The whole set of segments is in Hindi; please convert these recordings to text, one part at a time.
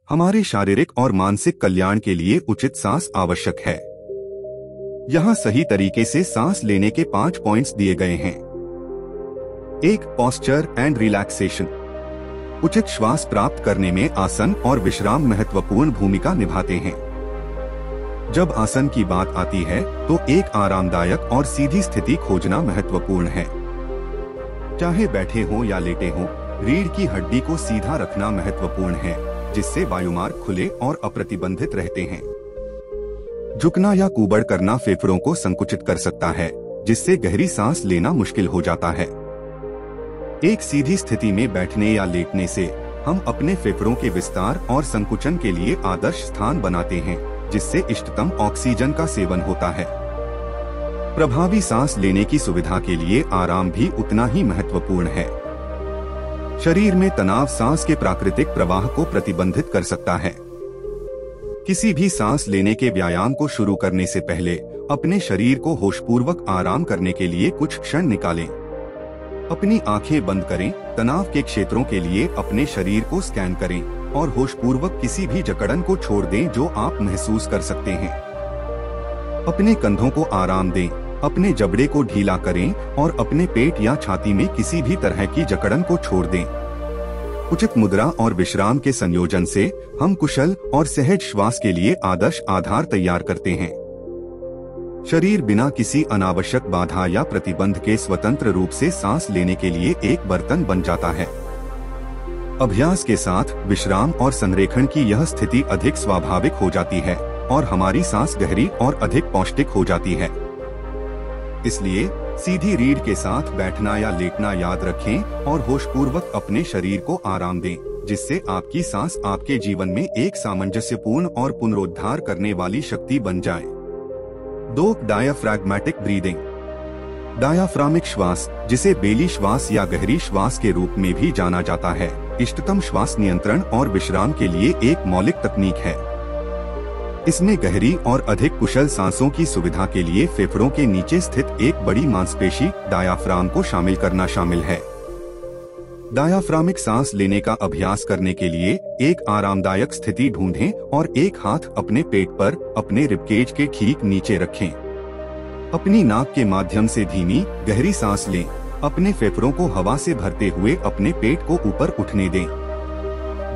हमारे शारीरिक और मानसिक कल्याण के लिए उचित सांस आवश्यक है। यहाँ सही तरीके से सांस लेने के 5 पॉइंट्स दिए गए हैं। 1. Posture and relaxation. उचित श्वास प्राप्त करने में आसन और विश्राम महत्वपूर्ण भूमिका निभाते हैं। जब आसन की बात आती है तो एक आरामदायक और सीधी स्थिति खोजना महत्वपूर्ण है। चाहे बैठे हो या लेटे हो, रीढ़ की हड्डी को सीधा रखना महत्वपूर्ण है, जिससे वायुमार्ग खुले और अप्रतिबंधित रहते हैं। झुकना या कूबड़ करना फेफड़ों को संकुचित कर सकता है, जिससे गहरी सांस लेना मुश्किल हो जाता है। एक सीधी स्थिति में बैठने या लेटने से हम अपने फेफड़ों के विस्तार और संकुचन के लिए आदर्श स्थान बनाते हैं, जिससे इष्टतम ऑक्सीजन का सेवन होता है। प्रभावी सांस लेने की सुविधा के लिए आराम भी उतना ही महत्वपूर्ण है। शरीर में तनाव सांस के प्राकृतिक प्रवाह को प्रतिबंधित कर सकता है। किसी भी सांस लेने के व्यायाम को शुरू करने से पहले अपने शरीर को होशपूर्वक आराम करने के लिए कुछ क्षण निकालें। अपनी आंखें बंद करें, तनाव के क्षेत्रों के लिए अपने शरीर को स्कैन करें और होशपूर्वक किसी भी जकड़न को छोड़ दें जो आप महसूस कर सकते हैं। अपने कंधों को आराम दें, अपने जबड़े को ढीला करें और अपने पेट या छाती में किसी भी तरह की जकड़न को छोड़ दें। उचित मुद्रा और विश्राम के संयोजन से हम कुशल और सहज श्वास के लिए आदर्श आधार तैयार करते हैं। शरीर बिना किसी अनावश्यक बाधा या प्रतिबंध के स्वतंत्र रूप से सांस लेने के लिए एक बर्तन बन जाता है। अभ्यास के साथ विश्राम और संरेखण की यह स्थिति अधिक स्वाभाविक हो जाती है और हमारी सांस गहरी और अधिक पौष्टिक हो जाती है। इसलिए सीधी रीढ़ के साथ बैठना या लेटना याद रखें और होशपूर्वक अपने शरीर को आराम दें, जिससे आपकी सांस आपके जीवन में एक सामंजस्यपूर्ण और पुनरुद्धार करने वाली शक्ति बन जाए। 2. डायाफ्रैग्मेटिक ब्रीदिंग। डायाफ्रामिक श्वास, जिसे बेली श्वास या गहरी श्वास के रूप में भी जाना जाता है, इष्टतम श्वास नियंत्रण और विश्राम के लिए एक मौलिक तकनीक है। इसमें गहरी और अधिक कुशल सांसों की सुविधा के लिए फेफड़ों के नीचे स्थित एक बड़ी मांसपेशी डायाफ्राम को शामिल करना शामिल है। डायाफ्रामिक सांस लेने का अभ्यास करने के लिए एक आरामदायक स्थिति ढूंढें और एक हाथ अपने पेट पर अपने रिबकेज के ठीक नीचे रखें। अपनी नाक के माध्यम से धीमी गहरी सांस लें। अपने फेफड़ों को हवा से भरते हुए अपने पेट को ऊपर उठने दें।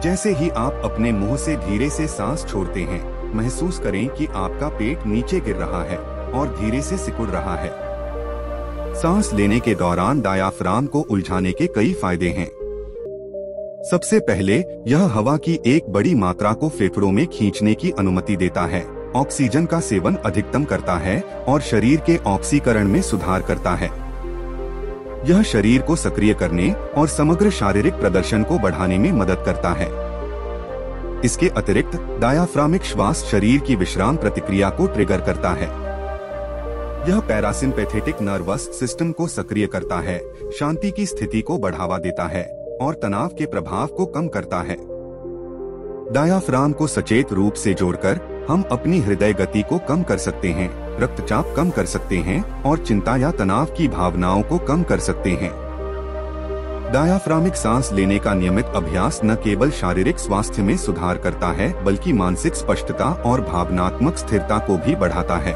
जैसे ही आप अपने मुंह से धीरे से सांस छोड़ते हैं, महसूस करें कि आपका पेट नीचे गिर रहा है और धीरे से सिकुड़ रहा है। सांस लेने के दौरान डायाफ्राम को उलझाने के कई फायदे हैं। सबसे पहले, यह हवा की एक बड़ी मात्रा को फेफड़ों में खींचने की अनुमति देता है, ऑक्सीजन का सेवन अधिकतम करता है और शरीर के ऑक्सीकरण में सुधार करता है। यह शरीर को सक्रिय करने और समग्र शारीरिक प्रदर्शन को बढ़ाने में मदद करता है। इसके अतिरिक्त डायाफ्रामिक श्वास शरीर की विश्राम प्रतिक्रिया को ट्रिगर करता है। यह पैरासिम्पैथेटिक नर्वस सिस्टम को सक्रिय करता है, शांति की स्थिति को बढ़ावा देता है और तनाव के प्रभाव को कम करता है। डायाफ्राम को सचेत रूप से जोड़कर हम अपनी हृदय गति को कम कर सकते हैं, रक्तचाप कम कर सकते हैं और चिंता या तनाव की भावनाओं को कम कर सकते हैं। डायाफ्रामिक सांस लेने का नियमित अभ्यास न केवल शारीरिक स्वास्थ्य में सुधार करता है, बल्कि मानसिक स्पष्टता और भावनात्मक स्थिरता को भी बढ़ाता है।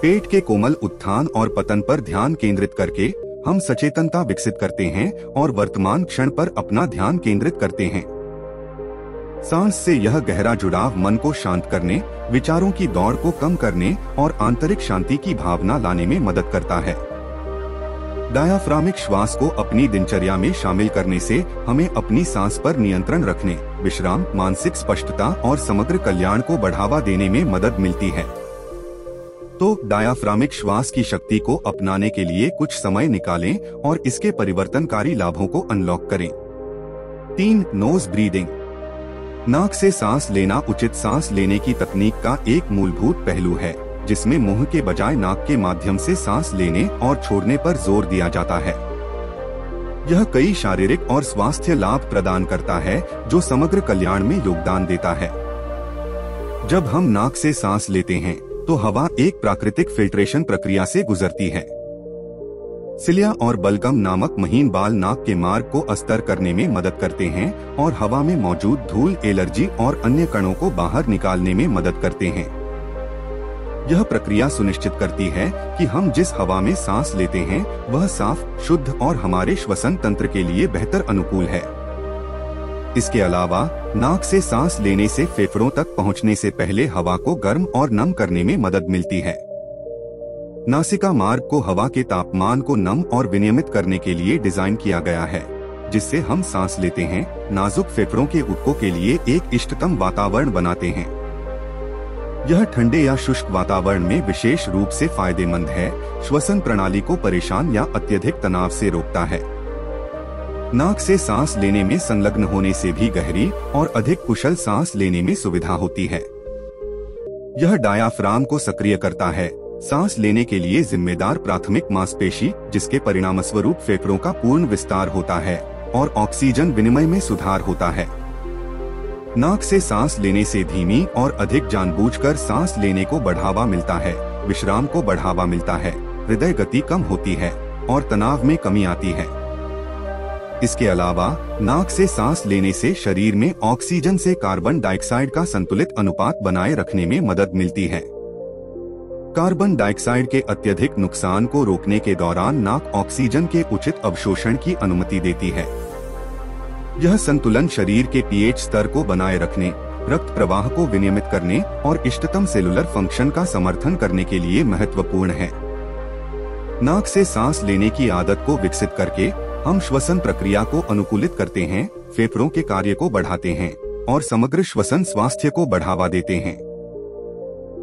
पेट के कोमल उत्थान और पतन पर ध्यान केंद्रित करके हम सचेतनता विकसित करते हैं और वर्तमान क्षण पर अपना ध्यान केंद्रित करते हैं। सांस से यह गहरा जुड़ाव मन को शांत करने, विचारों की दौड़ को कम करने और आंतरिक शांति की भावना लाने में मदद करता है। डायाफ्रामिक श्वास को अपनी दिनचर्या में शामिल करने से हमें अपनी सांस पर नियंत्रण रखने, विश्राम, मानसिक स्पष्टता और समग्र कल्याण को बढ़ावा देने में मदद मिलती है। तो डायाफ्रामिक श्वास की शक्ति को अपनाने के लिए कुछ समय निकालें और इसके परिवर्तनकारी लाभों को अनलॉक करें। 3. Nose breathing. नाक से सांस लेना उचित सांस लेने की तकनीक का एक मूलभूत पहलू है, जिसमें मुंह के बजाय नाक के माध्यम से सांस लेने और छोड़ने पर जोर दिया जाता है। यह कई शारीरिक और स्वास्थ्य लाभ प्रदान करता है, जो समग्र कल्याण में योगदान देता है। जब हम नाक से सांस लेते हैं तो हवा एक प्राकृतिक फिल्ट्रेशन प्रक्रिया से गुजरती है। सिलिया और बलगम नामक महीन बाल नाक के मार्ग को अस्तर करने में मदद करते हैं और हवा में मौजूद धूल, एलर्जी और अन्य कणों को बाहर निकालने में मदद करते हैं। यह प्रक्रिया सुनिश्चित करती है कि हम जिस हवा में सांस लेते हैं वह साफ, शुद्ध और हमारे श्वसन तंत्र के लिए बेहतर अनुकूल है। इसके अलावा नाक से सांस लेने से फेफड़ों तक पहुंचने से पहले हवा को गर्म और नम करने में मदद मिलती है। नासिका मार्ग को हवा के तापमान को नम और विनियमित करने के लिए डिजाइन किया गया है, जिससे हम सांस लेते हैं, नाजुक फेफड़ों के ऊतकों के लिए एक इष्टतम वातावरण बनाते हैं। यह ठंडे या शुष्क वातावरण में विशेष रूप से फायदेमंद है, श्वसन प्रणाली को परेशान या अत्यधिक तनाव से रोकता है। नाक से सांस लेने में संलग्न होने से भी गहरी और अधिक कुशल सांस लेने में सुविधा होती है। यह डायाफ्राम को सक्रिय करता है, सांस लेने के लिए जिम्मेदार प्राथमिक मांसपेशी, जिसके परिणामस्वरूप फेफड़ों का पूर्ण विस्तार होता है और ऑक्सीजन विनिमय में सुधार होता है। नाक से सांस लेने से धीमी और अधिक जानबूझकर सांस लेने को बढ़ावा मिलता है, विश्राम को बढ़ावा मिलता है, हृदय गति कम होती है और तनाव में कमी आती है। इसके अलावा नाक से सांस लेने से शरीर में ऑक्सीजन से कार्बन डाइऑक्साइड का संतुलित अनुपात बनाए रखने में मदद मिलती है। कार्बन डाइऑक्साइड के अत्यधिक नुकसान को रोकने के दौरान नाक ऑक्सीजन के उचित अवशोषण की अनुमति देती है। यह संतुलन शरीर के पीएच स्तर को बनाए रखने, रक्त प्रवाह को विनियमित करने और इष्टतम सेलुलर फंक्शन का समर्थन करने के लिए महत्वपूर्ण है। नाक से सांस लेने की आदत को विकसित करके हम श्वसन प्रक्रिया को अनुकूलित करते हैं, फेफड़ों के कार्य को बढ़ाते हैं और समग्र श्वसन स्वास्थ्य को बढ़ावा देते हैं।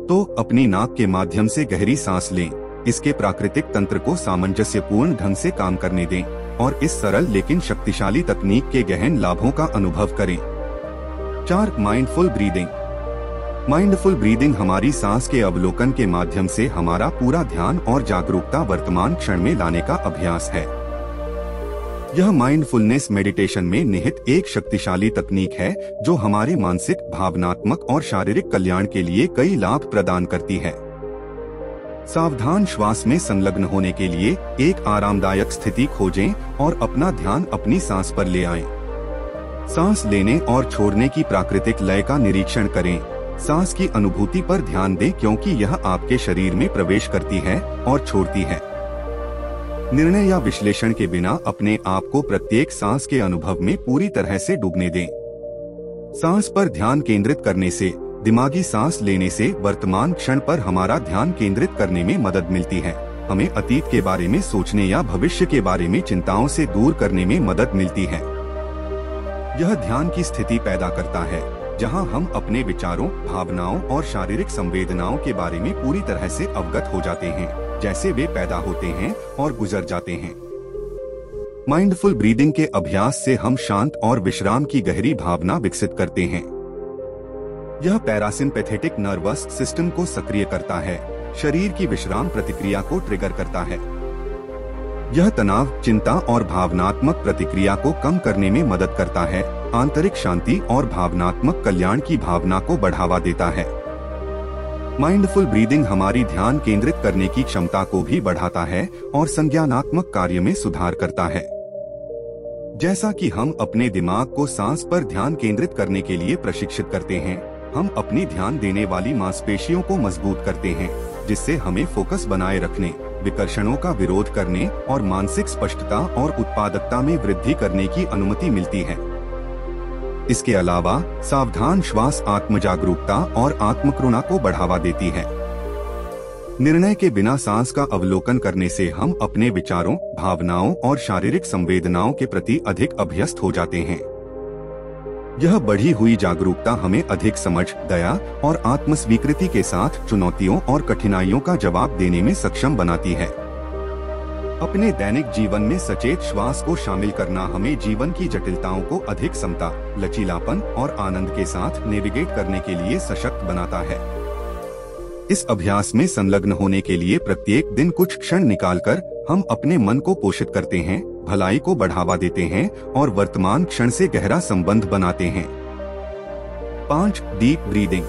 तो अपनी नाक के माध्यम से गहरी सांस लें, इसके प्राकृतिक तंत्र को सामंजस्यपूर्ण ढंग से काम करने दें और इस सरल लेकिन शक्तिशाली तकनीक के गहन लाभों का अनुभव करें। 4. Mindful breathing. माइंडफुल ब्रीदिंग हमारी सांस के अवलोकन के माध्यम से हमारा पूरा ध्यान और जागरूकता वर्तमान क्षण में लाने का अभ्यास है। यह माइंडफुलनेस मेडिटेशन में निहित एक शक्तिशाली तकनीक है जो हमारे मानसिक, भावनात्मक और शारीरिक कल्याण के लिए कई लाभ प्रदान करती है। सावधान श्वास में संलग्न होने के लिए एक आरामदायक स्थिति खोजें और अपना ध्यान अपनी सांस पर ले आएं। सांस लेने और छोड़ने की प्राकृतिक लय का निरीक्षण करें। सांस की अनुभूति पर ध्यान दें क्योंकि यह आपके शरीर में प्रवेश करती है और छोड़ती है। निर्णय या विश्लेषण के बिना अपने आप को प्रत्येक सांस के अनुभव में पूरी तरह से डूबने दें। सांस पर ध्यान केंद्रित करने से, दिमागी सांस लेने से वर्तमान क्षण पर हमारा ध्यान केंद्रित करने में मदद मिलती है। हमें अतीत के बारे में सोचने या भविष्य के बारे में चिंताओं से दूर करने में मदद मिलती है। यह ध्यान की स्थिति पैदा करता है जहां हम अपने विचारों, भावनाओं और शारीरिक संवेदनाओं के बारे में पूरी तरह से अवगत हो जाते हैं, जैसे वे पैदा होते हैं और गुजर जाते हैं। माइंडफुल ब्रीदिंग के अभ्यास से हम शांत और विश्राम की गहरी भावना विकसित करते हैं। यह पैरासिम्पैथेटिक नर्वस सिस्टम को सक्रिय करता है, शरीर की विश्राम प्रतिक्रिया को ट्रिगर करता है। यह तनाव, चिंता और भावनात्मक प्रतिक्रिया को कम करने में मदद करता है, आंतरिक शांति और भावनात्मक कल्याण की भावना को बढ़ावा देता है। माइंडफुल ब्रीदिंग हमारी ध्यान केंद्रित करने की क्षमता को भी बढ़ाता है और संज्ञानात्मक कार्य में सुधार करता है। जैसा कि हम अपने दिमाग को सांस पर ध्यान केंद्रित करने के लिए प्रशिक्षित करते हैं, हम अपनी ध्यान देने वाली मांसपेशियों को मजबूत करते हैं, जिससे हमें फोकस बनाए रखने, विकर्षणों का विरोध करने और मानसिक स्पष्टता और उत्पादकता में वृद्धि करने की अनुमति मिलती है। इसके अलावा सावधान श्वास आत्मजागरूकता और आत्मकरुणा को बढ़ावा देती है। निर्णय के बिना सांस का अवलोकन करने से हम अपने विचारों, भावनाओं और शारीरिक संवेदनाओं के प्रति अधिक अभ्यस्त हो जाते हैं। यह बढ़ी हुई जागरूकता हमें अधिक समझ, दया और आत्मस्वीकृति के साथ चुनौतियों और कठिनाइयों का जवाब देने में सक्षम बनाती है। अपने दैनिक जीवन में सचेत श्वास को शामिल करना हमें जीवन की जटिलताओं को अधिक समता, लचीलापन और आनंद के साथ नेविगेट करने के लिए सशक्त बनाता है। इस अभ्यास में संलग्न होने के लिए प्रत्येक दिन कुछ क्षण निकालकर हम अपने मन को पोषित करते हैं, भलाई को बढ़ावा देते हैं और वर्तमान क्षण से गहरा संबंध बनाते हैं। 5. Deep breathing.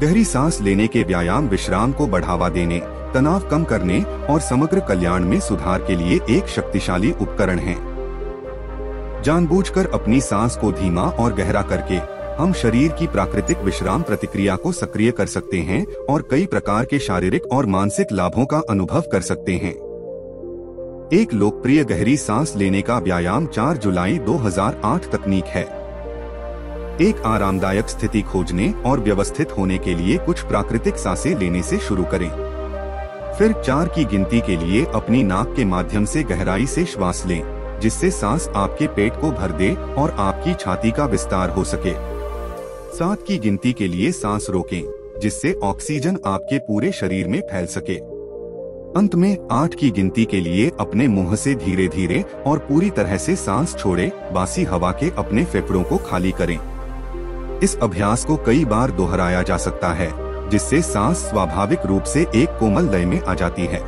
गहरी सांस लेने के व्यायाम विश्राम को बढ़ावा देने, तनाव कम करने और समग्र कल्याण में सुधार के लिए एक शक्तिशाली उपकरण है। जानबूझकर अपनी सांस को धीमा और गहरा करके हम शरीर की प्राकृतिक विश्राम प्रतिक्रिया को सक्रिय कर सकते हैं और कई प्रकार के शारीरिक और मानसिक लाभों का अनुभव कर सकते हैं। एक लोकप्रिय गहरी सांस लेने का व्यायाम 4 जुलाई 2008 तकनीक है। एक आरामदायक स्थिति खोजने और व्यवस्थित होने के लिए कुछ प्राकृतिक सांसें लेने से शुरू करें। फिर 4 की गिनती के लिए अपनी नाक के माध्यम से गहराई से श्वास लें, जिससे सांस आपके पेट को भर दे और आपकी छाती का विस्तार हो सके। 7 की गिनती के लिए सांस रोकें, जिससे ऑक्सीजन आपके पूरे शरीर में फैल सके। अंत में 8 की गिनती के लिए अपने मुंह से धीरे धीरे और पूरी तरह से सांस छोड़े बासी हवा के अपने फेफड़ों को खाली करें। इस अभ्यास को कई बार दोहराया जा सकता है, जिससे सांस स्वाभाविक रूप से एक कोमल लय में आ जाती है।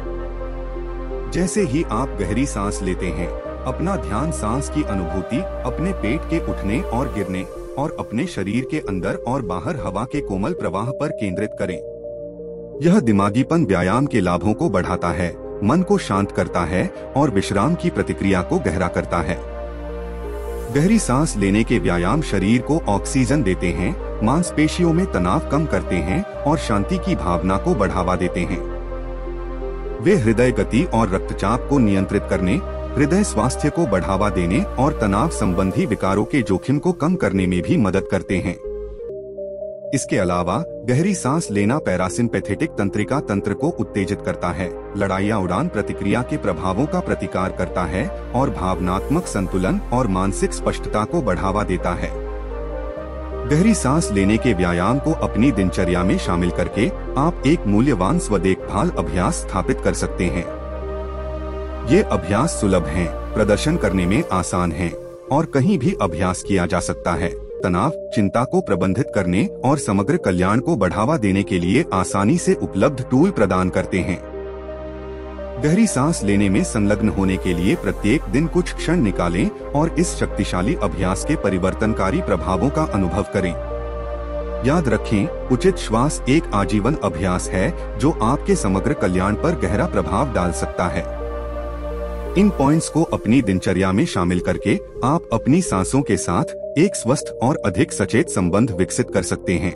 जैसे ही आप गहरी सांस लेते हैं, अपना ध्यान सांस की अनुभूति, अपने पेट के उठने और गिरने और अपने शरीर के अंदर और बाहर हवा के कोमल प्रवाह पर केंद्रित करें। यह दिमागीपन व्यायाम के लाभों को बढ़ाता है, मन को शांत करता है और विश्राम की प्रतिक्रिया को गहरा करता है। गहरी सांस लेने के व्यायाम शरीर को ऑक्सीजन देते हैं, मांसपेशियों में तनाव कम करते हैं और शांति की भावना को बढ़ावा देते हैं। वे हृदय गति और रक्तचाप को नियंत्रित करने, हृदय स्वास्थ्य को बढ़ावा देने और तनाव संबंधी विकारों के जोखिम को कम करने में भी मदद करते हैं। इसके अलावा गहरी सांस लेना पैरासिम्पैथेटिक तंत्रिका तंत्र को उत्तेजित करता है, लड़ाई या उड़ान प्रतिक्रिया के प्रभावों का प्रतिकार करता है और भावनात्मक संतुलन और मानसिक स्पष्टता को बढ़ावा देता है। गहरी सांस लेने के व्यायाम को अपनी दिनचर्या में शामिल करके आप एक मूल्यवान स्वदेखभाल अभ्यास स्थापित कर सकते हैं। ये अभ्यास सुलभ हैं, प्रदर्शन करने में आसान हैं और कहीं भी अभ्यास किया जा सकता है। तनाव, चिंता को प्रबंधित करने और समग्र कल्याण को बढ़ावा देने के लिए आसानी से उपलब्ध टूल प्रदान करते हैं। गहरी सांस लेने में संलग्न होने के लिए प्रत्येक दिन कुछ क्षण निकालें और इस शक्तिशाली अभ्यास के परिवर्तनकारी प्रभावों का अनुभव करें। याद रखें, उचित श्वास एक आजीवन अभ्यास है जो आपके समग्र कल्याण पर गहरा प्रभाव डाल सकता है। इन पॉइंट्स को अपनी दिनचर्या में शामिल करके आप अपनी सांसों के साथ एक स्वस्थ और अधिक सचेत संबंध विकसित कर सकते हैं।